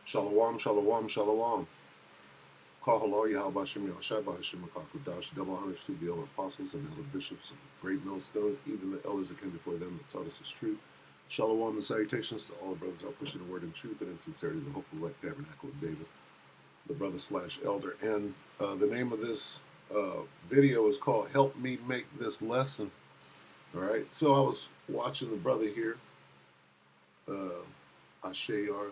Shalom, shalom, shalom. Kahalo Yahweh Shem Yahushua B'Hashem Akakudash. Double honors to the elder apostles and elder bishops of the great millstone, even the elders that came before them that taught us his truth. Shalom and salutations to all the brothers out pushing the word in truth and in sincerity, the hopeful elect tabernacle of David, the brother slash elder. And the name of this video is called Help Me Make This Lesson. All right. So I was watching the brother here, Ashayar,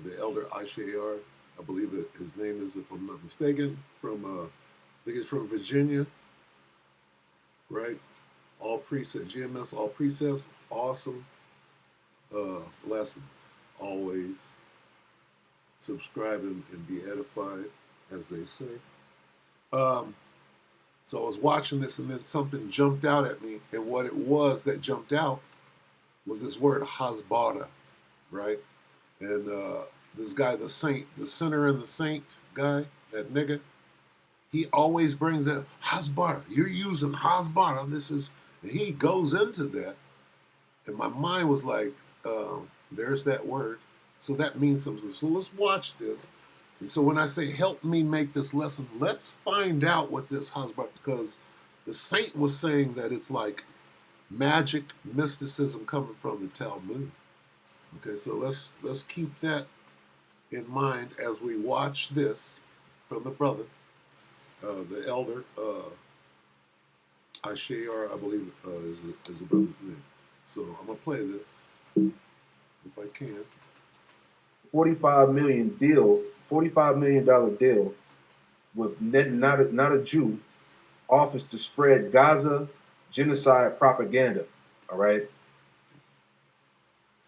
the elder Ashayar. I believe that his name is, if I'm not mistaken, from I think it's from Virginia, right? All precepts, GMS, all precepts, awesome lessons. Always subscribe and be edified, as they say. So I was watching this, and then something jumped out at me, and what it was that jumped out was this word hasbara, right? And this guy, the saint, the sinner and the saint guy, that nigga, he always brings in hasbara. You're using hasbara. This is, and he goes into that, and my mind was like, there's that word. So that means something. So let's watch this. And so when I say help me make this lesson, let's find out what this hasbara, because the saint was saying that it's like magic mysticism coming from the Talmud. Okay, so let's keep that in mind as we watch this from the brother, the elder, Ashayar, I believe is the brother's name. So I'm going to play this, if I can. $45 million deal with not a Jew offers to spread Gaza genocide propaganda. All right.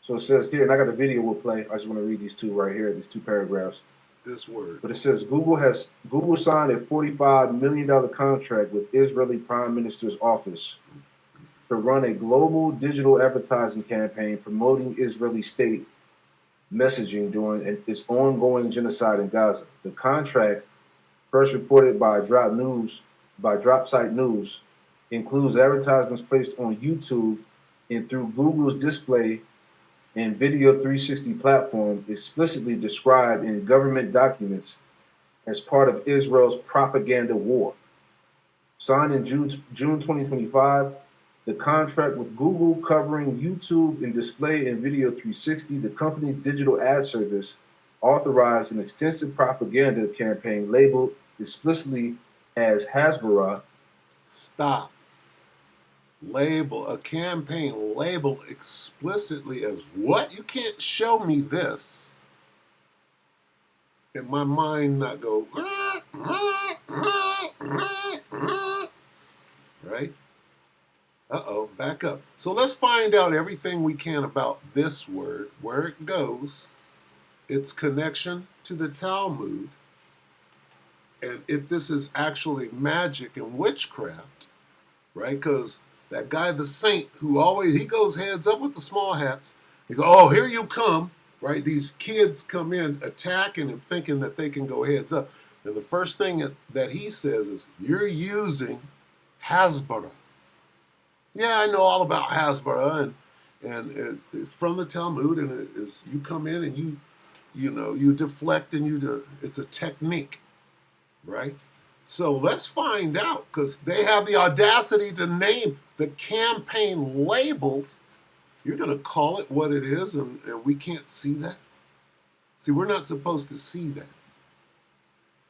So it says here, and I got a video we'll play. I just want to read these two right here, these two paragraphs. This word. But it says Google signed a $45 million contract with Israeli Prime Minister's office to run a global digital advertising campaign promoting Israeli state messaging during its ongoing genocide in Gaza. The contract, first reported by Dropsite News, includes advertisements placed on YouTube and through Google's display and Video 360 platform, explicitly described in government documents as part of Israel's propaganda war. Signed in June 2025, the contract with Google covering YouTube and display and Video 360, the company's digital ad service, authorized an extensive propaganda campaign labeled explicitly as Hasbara. Stop. Label a campaign labeled explicitly as what? You can't show me this and my mind not go right? Uh-oh, back up. So let's find out everything we can about this word, where it goes, its connection to the Talmud, and if this is actually magic and witchcraft, right? Because that guy, the saint, he goes heads up with the small hats. He go, oh, here you come, right? These kids come in attacking him, thinking that they can go heads up. And the first thing that he says is, you're using Hasbara. Yeah, I know all about Hasbara, and it's from the Talmud, and it is, you come in and you deflect, and it's a technique, right? So let's find out, because they have the audacity to name the campaign labeled. You're going to call it what it is, and we can't see that? See, we're not supposed to see that.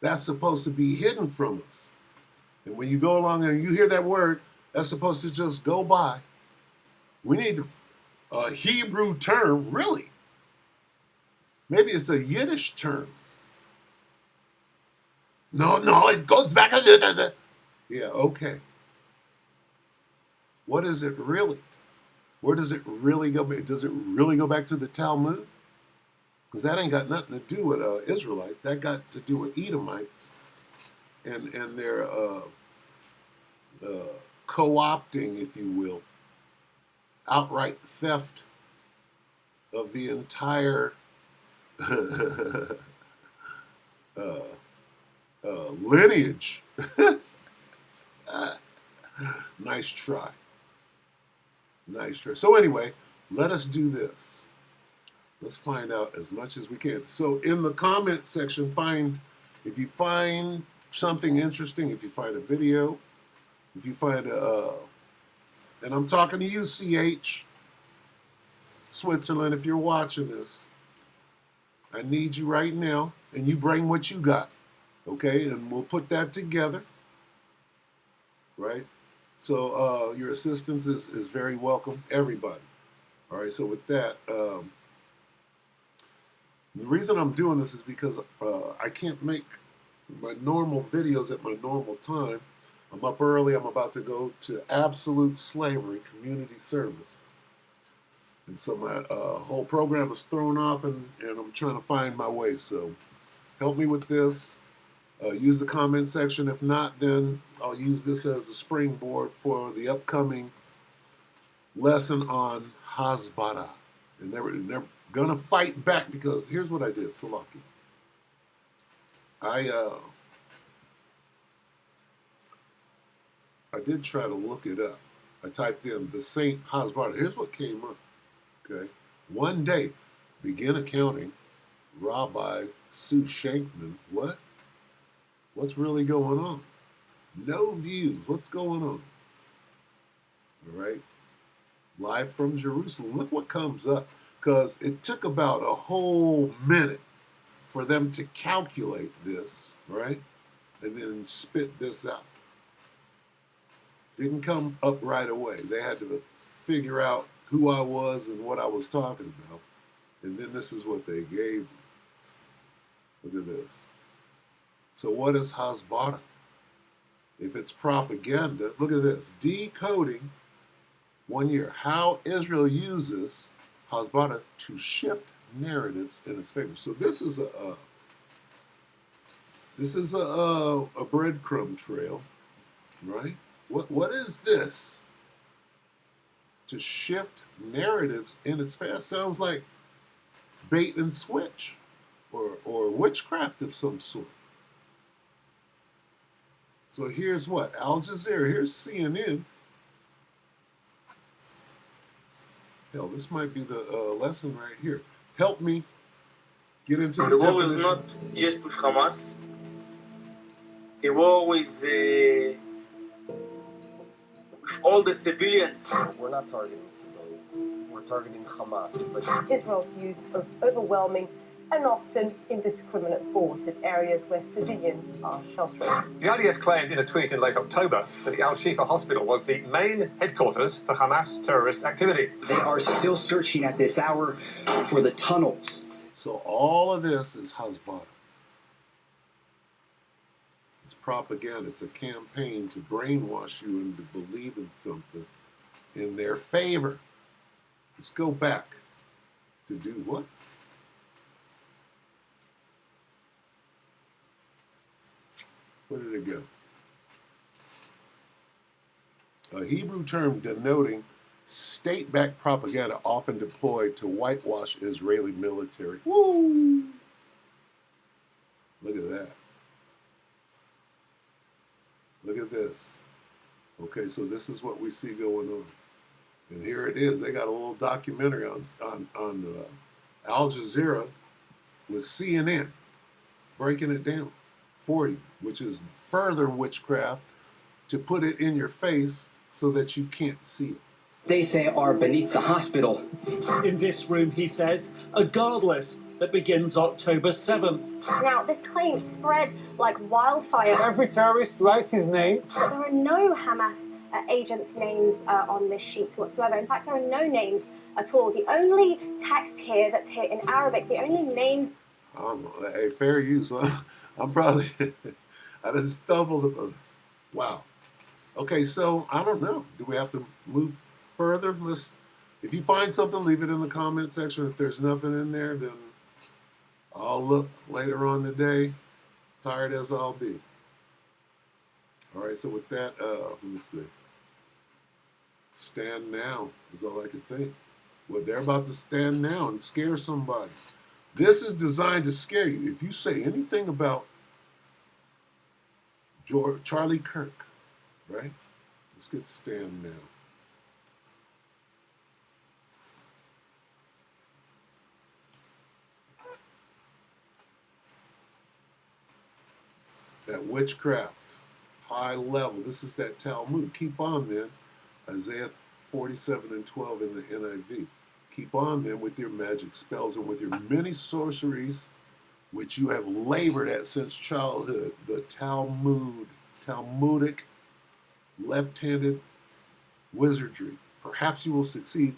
That's supposed to be hidden from us. And when you go along and you hear that word, that's supposed to just go by. We need a Hebrew term, really. Maybe it's a Yiddish term. No, it goes back to the. Yeah, okay. What is it really? Where does it really go? Does it really go back to the Talmud? Because that ain't got nothing to do with Israelites. That got to do with Edomites and their co-opting, if you will, outright theft of the entire lineage. Nice try. Nice try. So anyway, let us do this. Let's find out as much as we can. So in the comment section, if you find something interesting, if you find a video, if you find and I'm talking to you, CH, Switzerland, if you're watching this, I need you right now, and you bring what you got, okay? And we'll put that together, right? So your assistance is very welcome, everybody. All right, so with that, the reason I'm doing this is because I can't make my normal videos at my normal time. I'm up early. I'm about to go to absolute slavery, community service. And so my whole program is thrown off, and I'm trying to find my way. So help me with this. Use the comment section. If not, then I'll use this as a springboard for the upcoming lesson on Hasbara. And they're going to fight back, because here's what I did, Salaki. I did try to look it up. I typed in the Saint Hasbara. Here's what came up. Okay. One day, begin accounting, Rabbi Sue Shankman. What? What's really going on? No views. What's going on? All right. Live from Jerusalem. Look what comes up. Because it took about a whole minute for them to calculate this, right? And then spit this out. Didn't come up right away. They had to figure out who I was and what I was talking about. And then this is what they gave me. Look at this. So what is Hasbara? If it's propaganda, look at this. Decoding 1 year. How Israel uses Hasbara to shift narratives in its favor. So this is a breadcrumb trail, right? What is this? To shift narratives in its favor. Sounds like bait and switch, or witchcraft of some sort. So here's what? Al Jazeera, here's CNN. Hell, this might be the lesson right here. Help me get into the war definition. is not just with Hamas. The war is with all the civilians. We're not targeting civilians. We're targeting Hamas. But Israel's use of overwhelming and often indiscriminate force in areas where civilians are sheltering. The IDF claimed in a tweet in late October that the Al-Shifa hospital was the main headquarters for Hamas terrorist activity. They are still searching at this hour for the tunnels. So all of this is Hasbara. It's propaganda. It's a campaign to brainwash you into believing something in their favor. Let's go back to do what? Where did it go? A Hebrew term denoting state-backed propaganda often deployed to whitewash Israeli military. Woo! Look at that. Look at this. Okay, so this is what we see going on. And here it is. They got a little documentary on Al Jazeera with CNN breaking it down for you, which is further witchcraft to put it in your face so that you can't see it. They say are beneath the hospital. In this room, he says, a guard list that begins October 7th. Now, this claim spread like wildfire. Every terrorist writes his name. But there are no Hamas agents' names on this sheet whatsoever. In fact, there are no names at all. The only text here that's here in Arabic, the only names... Hey, fair use. I'm probably... I didn't stumble upon... Wow. Okay, so, I don't know. Do we have to move further? If you find something, leave it in the comment section. If there's nothing in there, then I'll look later on today, tired as I'll be. All right, so with that, let me see. Stand now is all I can think. Well, they're about to stand now and scare somebody. This is designed to scare you. If you say anything about Charlie Kirk, right? Let's get stand now. That witchcraft, high level. This is that Talmud. Keep on then. Isaiah 47 and 12 in the NIV. Keep on then with your magic spells and with your many sorceries, which you have labored at since childhood. The Talmudic, left-handed wizardry. Perhaps you will succeed.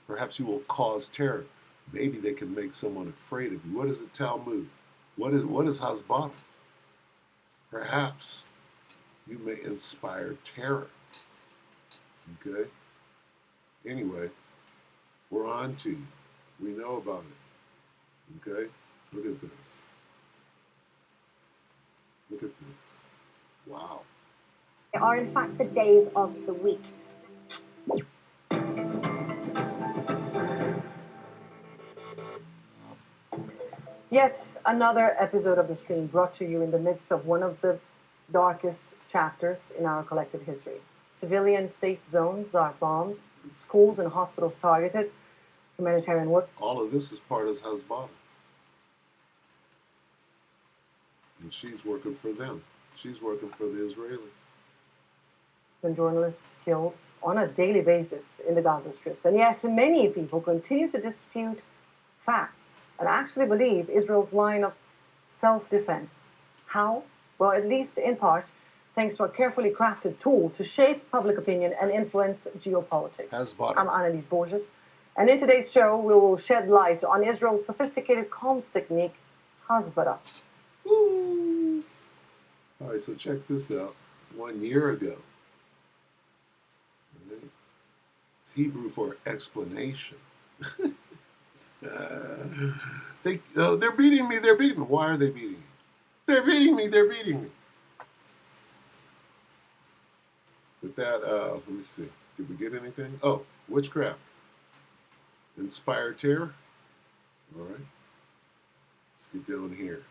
Perhaps you will cause terror. Maybe they can make someone afraid of you. What is the Talmud? What is Hasbara? Perhaps you may inspire terror. Okay? Anyway, we're on to you. We know about it. Okay? Look at this. Look at this. Wow. They are in fact the days of the week. Yet another episode of the stream brought to you in the midst of one of the darkest chapters in our collective history. Civilian safe zones are bombed, schools and hospitals targeted, humanitarian work. All of this is part of Hasbara. And she's working for them. She's working for the Israelis. And journalists killed on a daily basis in the Gaza Strip. And yes, many people continue to dispute facts and actually believe Israel's line of self-defense. How? Well, at least in part, thanks to a carefully crafted tool to shape public opinion and influence geopolitics. Hasbara. I'm Annalise Borges, and in today's show, we will shed light on Israel's sophisticated comms technique, Hasbara. Woo! All right, so check this out. 1 year ago, right? It's Hebrew for explanation. They're beating me. They're beating me. Why are they beating me? They're beating me. They're beating me. With that, let me see. Did we get anything? Oh, witchcraft. Inspire terror. All right. Let's get down here.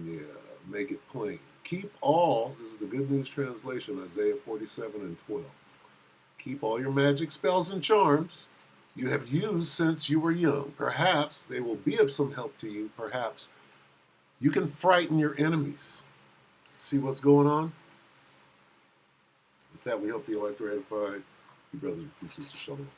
Yeah, make it plain. Keep all, this is the Good News Translation, Isaiah 47 and 12. Keep all your magic spells and charms you have used since you were young. Perhaps they will be of some help to you. Perhaps you can frighten your enemies. See what's going on? With that, we hope you like to edify. Your brothers and sisters, shalom.